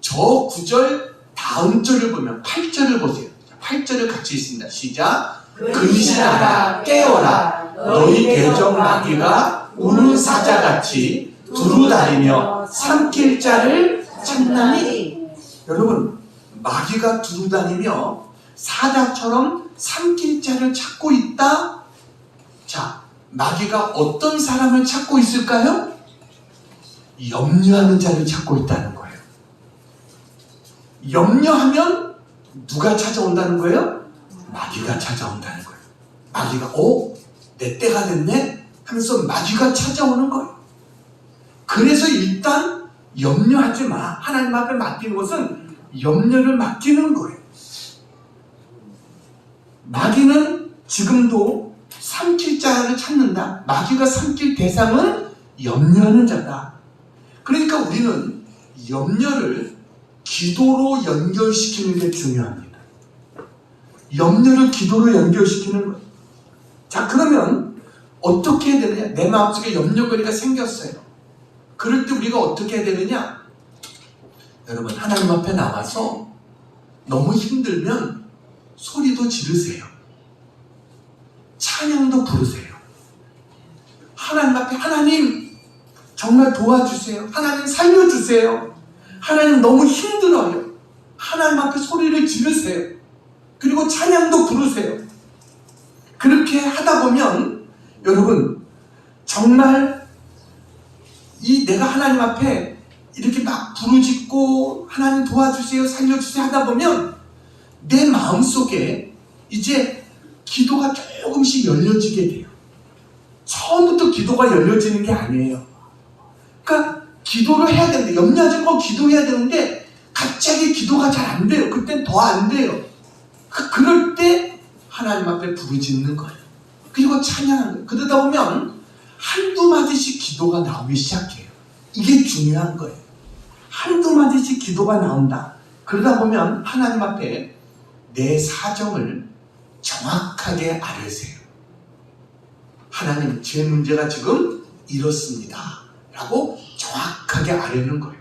저 9절 다음 절을 보면 8절을 보세요. 8절을 같이 읽습니다. 시작. 근신하라 깨어라. 너희 대적 마귀가 우는 사자같이 두루다니며 삼킬 자를 찾나니. 여러분, 마귀가 두루다니며 사자처럼 삼킬 자를 찾고 있다. 자, 마귀가 어떤 사람을 찾고 있을까요? 염려하는 자를 찾고 있다는 거예요. 염려하면 누가 찾아온다는 거예요? 마귀가 찾아온다는 거예요. 마귀가 내 때가 됐네? 하면서 마귀가 찾아오는 거예요. 그래서 일단 염려하지 마. 하나님 앞에 맡기는 것은 염려를 맡기는 거예요. 마귀는 지금도 삼킬 자를 찾는다. 마귀가 삼킬 대상은 염려하는 자다. 그러니까 우리는 염려를 기도로 연결시키는 게 중요합니다. 염려를 기도로 연결시키는 거예요. 자, 그러면 어떻게 해야 되느냐? 내 마음속에 염려거리가 생겼어요. 그럴 때 우리가 어떻게 해야 되느냐? 여러분, 하나님 앞에 나와서 너무 힘들면 소리도 지르세요. 찬양도 부르세요. 하나님 앞에 하나님 정말 도와주세요. 하나님 살려주세요. 하나님 너무 힘들어요. 하나님 앞에 소리를 지르세요. 그리고 찬양도 부르세요. 그렇게 하다 보면 여러분 정말 내가 하나님 앞에 이렇게 막 부르짖고 하나님 도와주세요, 살려주세요 하다 보면 내 마음속에 이제 기도가 조금씩 열려지게 돼요. 처음부터 기도가 열려지는 게 아니에요. 그러니까 기도를 해야 되는데, 염려하지 말고 기도해야 되는데 갑자기 기도가 잘 안 돼요. 그땐 더 안 돼요. 그럴 때 하나님 앞에 부르짖는 거예요. 그리고 찬양하는 거예요. 그러다 보면 한두 마디씩 기도가 나오기 시작해요. 이게 중요한 거예요. 한두 마디씩 기도가 나온다. 그러다 보면 하나님 앞에 내 사정을 정확하게 아뢰세요. 하나님, 제 문제가 지금 이렇습니다 라고 정확하게 아뢰는 거예요.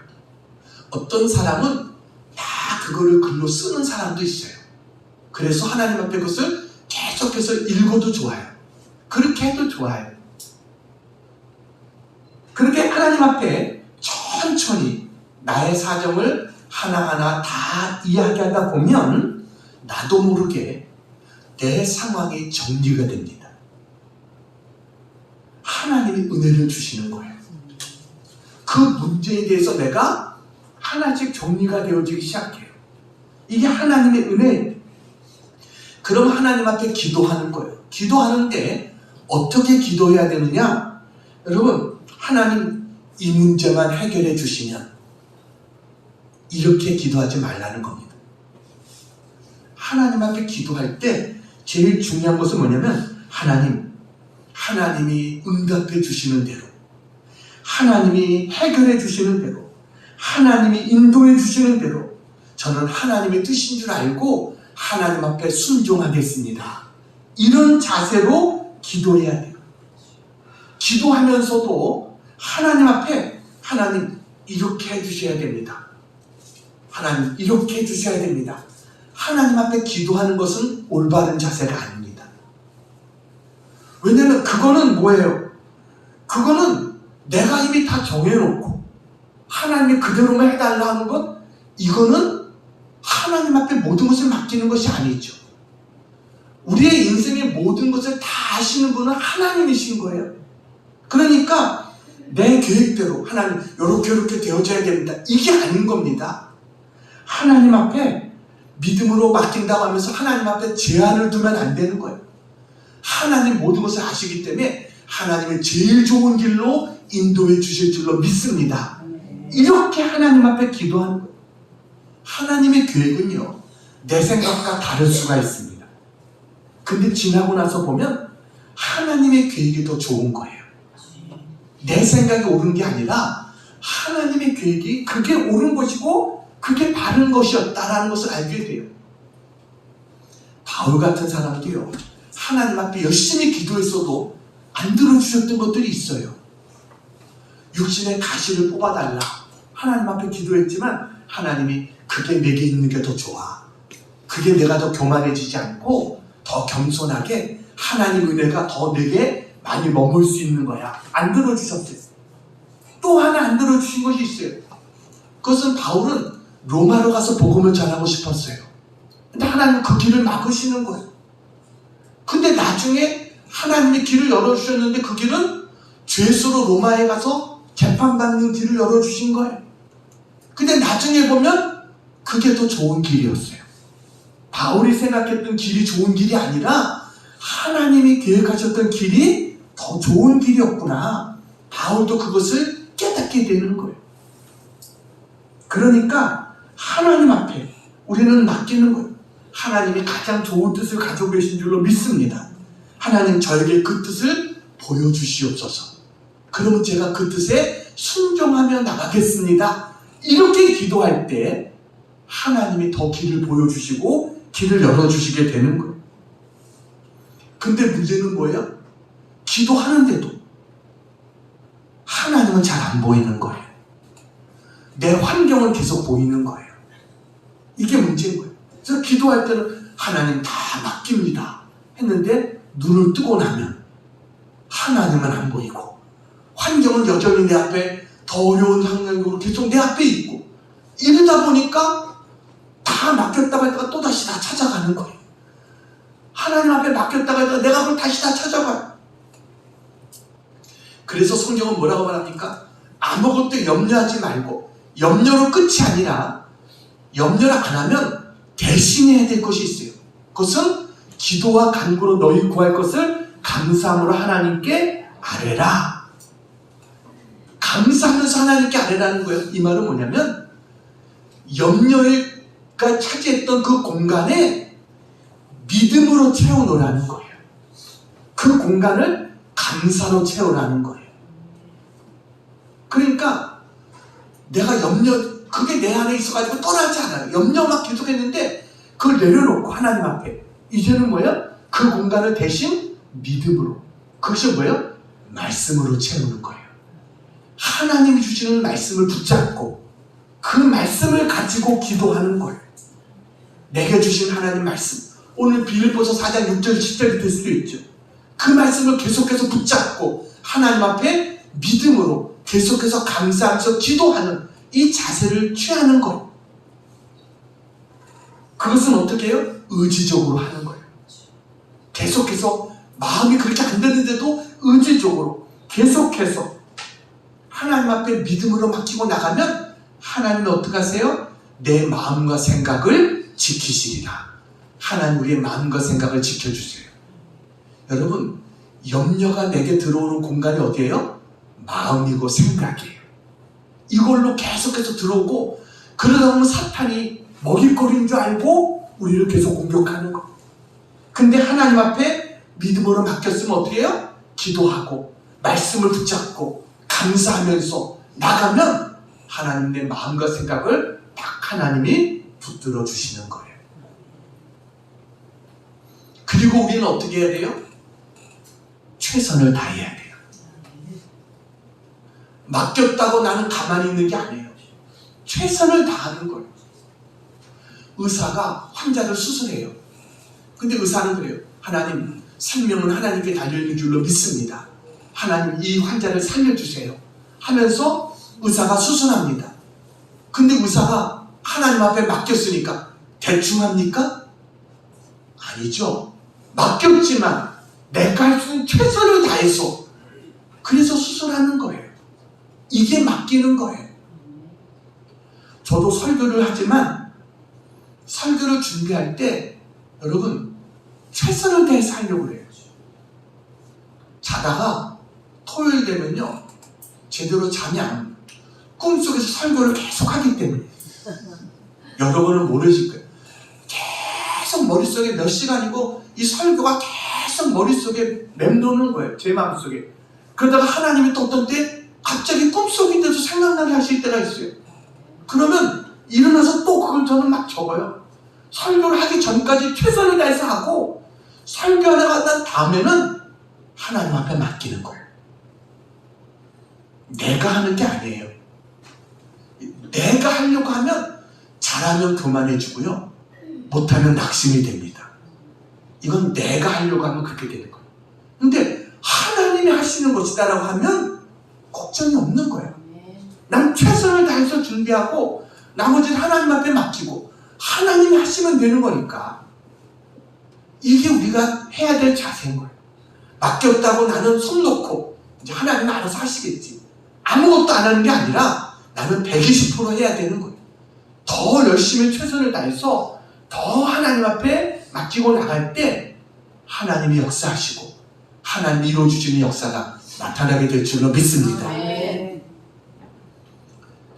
어떤 사람은 다 그거를 글로 쓰는 사람도 있어요. 그래서 하나님 앞에 그것을 계속해서 읽어도 좋아요. 그렇게 해도 좋아요. 그렇게 하나님 앞에 천천히 나의 사정을 하나하나 다 이야기하다 보면 나도 모르게 내 상황이 정리가 됩니다. 하나님이 은혜를 주시는 거예요. 그 문제에 대해서 내가 하나씩 정리가 되어지기 시작해요. 이게 하나님의 은혜예요. 그럼 하나님 앞에 기도하는 거예요. 기도하는데 어떻게 기도해야 되느냐? 여러분, 하나님 이 문제만 해결해 주시면, 이렇게 기도하지 말라는 겁니다. 하나님 앞에 기도할 때 제일 중요한 것은 뭐냐면 하나님이 응답해 주시는 대로, 하나님이 해결해 주시는 대로, 하나님이 인도해 주시는 대로 저는 하나님의 뜻인 줄 알고 하나님 앞에 순종하겠습니다. 이런 자세로 기도해야 돼요. 기도하면서도 하나님 앞에 하나님 이렇게 해주셔야 됩니다. 하나님 이렇게 해주셔야 됩니다. 하나님 앞에 기도하는 것은 올바른 자세가 아닙니다. 왜냐하면 그거는 뭐예요? 그거는 내가 이미 다 정해놓고 하나님이 그대로만 해달라 하는 것, 이거는 하나님 앞에 모든 것을 맡기는 것이 아니죠. 우리의 인생의 모든 것을 다 아시는 분은 하나님이신 거예요. 그러니까 내 계획대로 하나님 이렇게 되어져야 됩니다, 이게 아닌 겁니다. 하나님 앞에 믿음으로 맡긴다고 하면서 하나님 앞에 제한을 두면 안 되는 거예요. 하나님 모든 것을 아시기 때문에 하나님의 제일 좋은 길로 인도해 주실 줄로 믿습니다. 이렇게 하나님 앞에 기도하는 거예요. 하나님의 계획은요, 내 생각과 다를 수가 있습니다. 근데 지나고 나서 보면 하나님의 계획이 더 좋은 거예요. 내 생각이 옳은 게 아니라 하나님의 계획이 그게 옳은 것이고 그게 바른 것이었다라는 것을 알게 돼요. 바울 같은 사람도요, 하나님 앞에 열심히 기도했어도 안 들어주셨던 것들이 있어요. 육신의 가시를 뽑아달라 하나님 앞에 기도했지만 하나님이 그게 내게 있는 게 더 좋아, 그게 내가 더 교만해지지 않고 더 겸손하게 하나님 은혜가 더 내게 많이 머물 수 있는 거야, 안 들어주셨어요. 또 하나 안 들어주신 것이 있어요. 그것은 바울은 로마로 가서 복음을 전하고 싶었어요. 근데 하나님은 그 길을 막으시는 거예요. 근데 나중에 하나님이 길을 열어주셨는데 그 길은 죄수로 로마에 가서 재판받는 길을 열어주신 거예요. 근데 나중에 보면 그게 더 좋은 길이었어요. 바울이 생각했던 길이 좋은 길이 아니라 하나님이 계획하셨던 길이 더 좋은 길이었구나. 바울도 그것을 깨닫게 되는 거예요. 그러니까 하나님 앞에 우리는 맡기는 거예요. 하나님이 가장 좋은 뜻을 가지고 계신 줄로 믿습니다. 하나님 저에게 그 뜻을 보여주시옵소서. 그러면 제가 그 뜻에 순종하며 나가겠습니다. 이렇게 기도할 때 하나님이 더 길을 보여주시고 길을 열어주시게 되는 거예요. 근데 문제는 뭐예요? 기도하는데도 하나님은 잘 안 보이는 거예요. 내 환경은 계속 보이는 거예요. 이게 문제인 거예요. 그래서 기도할 때는 하나님 다 맡깁니다 했는데 눈을 뜨고 나면 하나님은 안 보이고 환경은 여전히 내 앞에 더 어려운 환경으로 계속 내 앞에 있고 이러다 보니까 다 맡겼다가 했다가 또다시 다 찾아가는 거예요. 하나님 앞에 맡겼다가 했다가 내가 그걸 다시 다 찾아가요. 그래서 성경은 뭐라고 말합니까? 아무것도 염려하지 말고, 염려로 끝이 아니라 염려를 안 하면 대신해야 될 것이 있어요. 그것은 기도와 간구로 너희 구할 것을 감사함으로 하나님께 아뢰라. 감사하면서 하나님께 아뢰라는 거예요. 이 말은 뭐냐면 염려가 차지했던 그 공간에 믿음으로 채워놓으라는 거예요. 그 공간을 감사로 채우라는 거예요. 그러니까 내가 그게 내 안에 있어가지고 떠나지 않아요. 염려만 계속했는데 그걸 내려놓고 하나님 앞에 이제는 뭐예요? 그 공간을 대신 믿음으로, 그것이 뭐예요? 말씀으로 채우는 거예요. 하나님이 주시는 말씀을 붙잡고 그 말씀을 가지고 기도하는 거예요. 내게 주신 하나님 말씀, 오늘 빌립보서 4장 6절 7절이 될 수도 있죠. 그 말씀을 계속해서 붙잡고 하나님 앞에 믿음으로 계속해서 감사하면서 기도하는 이 자세를 취하는 거예요. 그것은 어떻게 해요? 의지적으로 하는 거예요. 계속해서 마음이 그렇게 안 되는데도 의지적으로 계속해서 하나님 앞에 믿음으로 맡기고 나가면 하나님은 어떻게 하세요? 내 마음과 생각을 지키시리라. 하나님 우리의 마음과 생각을 지켜주세요. 여러분, 염려가 내게 들어오는 공간이 어디예요? 마음이고 생각이에요. 이걸로 계속해서 들어오고 그러다 보면 사탄이 먹일거리인 줄 알고 우리를 계속 공격하는 거예요. 근데 하나님 앞에 믿음으로 맡겼으면 어떻게 해요? 기도하고 말씀을 붙잡고 감사하면서 나가면 하나님 내 마음과 생각을 딱 하나님이 붙들어 주시는 거예요. 그리고 우리는 어떻게 해야 돼요? 최선을 다해야 돼요. 맡겼다고 나는 가만히 있는 게 아니에요. 최선을 다하는 거예요. 의사가 환자를 수술해요. 근데 의사는 그래요. 하나님, 생명은 하나님께 달려있는 줄로 믿습니다. 하나님, 이 환자를 살려주세요 하면서 의사가 수술합니다. 근데 의사가 하나님 앞에 맡겼으니까 대충 합니까? 아니죠. 맡겼지만 내가 할 수 있는 최선을 다해서 그래서 수술하는 거예요. 이게 맡기는 거예요. 저도 설교를 하지만 설교를 준비할 때 여러분 최선을 다해서 하려고 해요. 자다가 토요일 되면요 제대로 잠이 안 와요. 꿈속에서 설교를 계속 하기 때문에. 여러분은 모르실 거예요. 계속 머릿속에 몇 시간이고 이 설교가 계속 머릿속에 맴도는 거예요. 제 마음속에. 그러다가 하나님이 또 어떤 때 갑자기 꿈속인데도 생각나게 하실 때가 있어요. 그러면 일어나서 또 그걸 저는 막 적어요. 설교를 하기 전까지 최선을 다해서 하고 설교하다가 난 다음에는 하나님 앞에 맡기는 거예요. 내가 하는 게 아니에요. 내가 하려고 하면 잘하면 교만해지고요. 못하면 낙심이 됩니다. 이건 내가 하려고 하면 그렇게 되는 거예요. 근데 하나님이 하시는 것이다라고 하면 걱정이 없는 거예요. 난 최선을 다해서 준비하고 나머지는 하나님 앞에 맡기고 하나님이 하시면 되는 거니까 이게 우리가 해야 될 자세인 거예요. 맡겼다고 나는 손 놓고 이제 하나님은 알아서 하시겠지. 아무것도 안 하는 게 아니라 나는 120% 해야 되는 거예요. 더 열심히 최선을 다해서 더 하나님 앞에 맡기고 나갈 때 하나님이 역사하시고 하나님이 이루어주시는 역사가 나타나게 될 줄로 믿습니다. 아멘.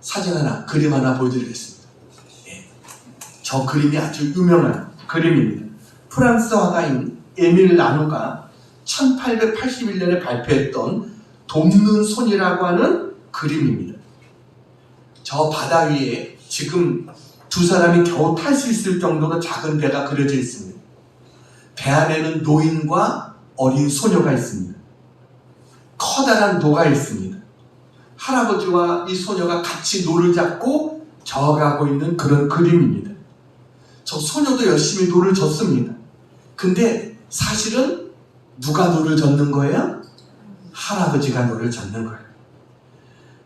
사진 하나, 그림 하나 보여드리겠습니다. 예. 저 그림이 아주 유명한 그림입니다. 프랑스 화가인 에밀 라누가 1881년에 발표했던 돕는 손이라고 하는 그림입니다. 저 바다 위에 지금 두 사람이 겨우 탈 수 있을 정도로 작은 배가 그려져 있습니다. 배 안에는 노인과 어린 소녀가 있습니다. 커다란 노가 있습니다. 할아버지와 이 소녀가 같이 노를 잡고 저어가고 있는 그런 그림입니다. 저 소녀도 열심히 노를 젓습니다. 근데 사실은 누가 노를 젓는 거예요? 할아버지가 노를 젓는 거예요.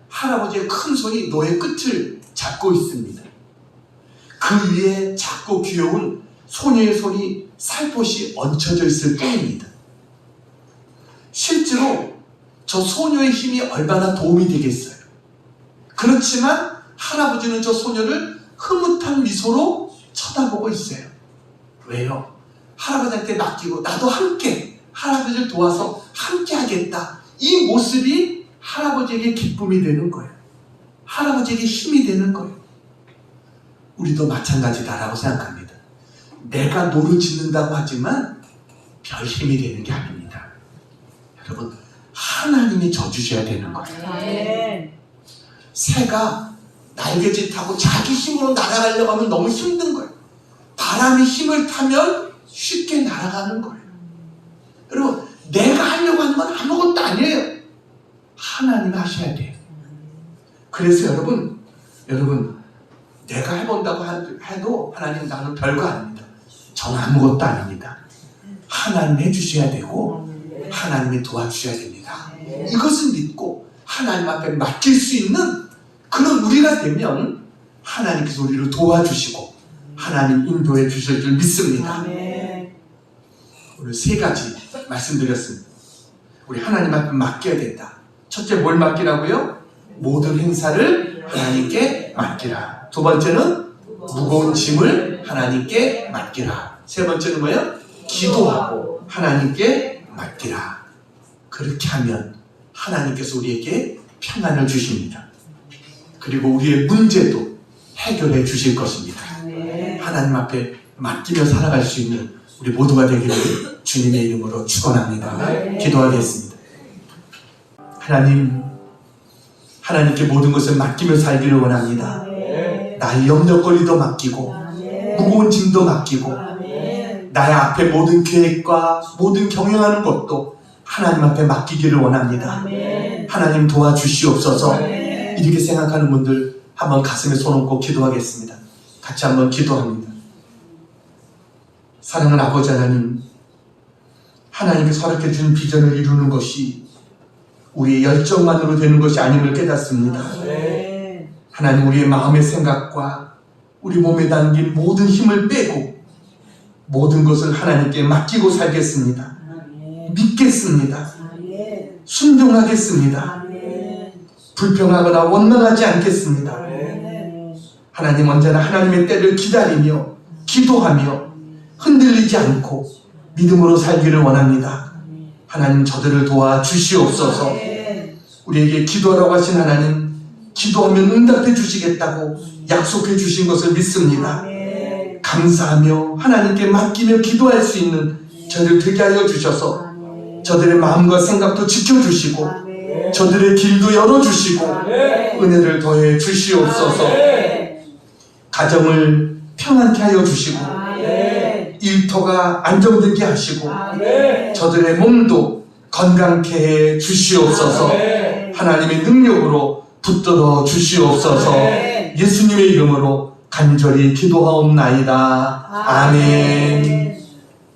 할아버지의 큰 손이 노의 끝을 잡고 있습니다. 그 위에 작고 귀여운 소녀의 손이 살포시 얹혀져 있을 뿐입니다. 실제로 저 소녀의 힘이 얼마나 도움이 되겠어요. 그렇지만 할아버지는 저 소녀를 흐뭇한 미소로 쳐다보고 있어요. 왜요? 할아버지한테 맡기고 나도 함께 할아버지를 도와서 함께 하겠다. 이 모습이 할아버지에게 기쁨이 되는 거예요. 할아버지에게 힘이 되는 거예요. 우리도 마찬가지다라고 생각합니다. 내가 노를 짓는다고 하지만 별 힘이 되는 게 아닙니다. 여러분, 하나님이 져주셔야 되는 거예요. 아멘. 새가 날개짓하고 자기 힘으로 날아가려고 하면 너무 힘든 거예요. 바람이 힘을 타면 쉽게 날아가는 거예요. 여러분, 내가 하려고 하는 건 아무것도 아니에요. 하나님이 하셔야 돼요. 그래서 여러분 내가 해본다고 해도 하나님 나는 별거 아닙니다. 저는 아무것도 아닙니다. 하나님 해주셔야 되고 하나님이 도와주셔야 됩니다. 이것을 믿고 하나님 앞에 맡길 수 있는 그런 우리가 되면 하나님께서 우리를 도와주시고 하나님 인도해 주실 줄 믿습니다. 아멘. 오늘 세 가지 말씀드렸습니다. 우리 하나님 앞에 맡겨야 된다. 첫째, 뭘 맡기라고요? 모든 행사를 하나님께 맡기라. 두 번째는 무거운 짐을 하나님께 맡기라. 세 번째는 뭐예요? 기도하고 하나님께 맡기라. 그렇게 하면 하나님께서 우리에게 평안을 주십니다. 그리고 우리의 문제도 해결해 주실 것입니다. 하나님 앞에 맡기며 살아갈 수 있는 우리 모두가 되기를 주님의 이름으로 축원합니다. 기도하겠습니다. 하나님께 모든 것을 맡기며 살기를 원합니다. 나의 염려거리도 맡기고 무거운 짐도 맡기고 나의 앞에 모든 계획과 모든 경영하는 것도 하나님 앞에 맡기기를 원합니다. 하나님 도와주시옵소서. 이렇게 생각하는 분들 한번 가슴에 손 얹고 기도하겠습니다. 같이 한번 기도합니다. 사랑하는 아버지 하나님, 하나님께서 허락해 준 비전을 이루는 것이 우리의 열정만으로 되는 것이 아님을 깨닫습니다. 하나님, 우리의 마음의 생각과 우리 몸에 담긴 모든 힘을 빼고 모든 것을 하나님께 맡기고 살겠습니다. 믿겠습니다. 순종하겠습니다. 불평하거나 원망하지 않겠습니다. 하나님, 언제나 하나님의 때를 기다리며 기도하며 흔들리지 않고 믿음으로 살기를 원합니다. 하나님, 저들을 도와주시옵소서. 우리에게 기도하라고 하신 하나님, 기도하면 응답해 주시겠다고 약속해 주신 것을 믿습니다. 감사하며 하나님께 맡기며 기도할 수 있는 저를 되게 하여 주셔서 저들의 마음과 생각도 지켜주시고 저들의 길도 열어주시고 은혜를 더해 주시옵소서. 가정을 평안케 하여 주시고 일터가 안정되게 하시고 저들의 몸도 건강케 해 주시옵소서. 하나님의 능력으로 붙들어 주시옵소서. 예수님의 이름으로 간절히 기도하옵나이다. 아멘.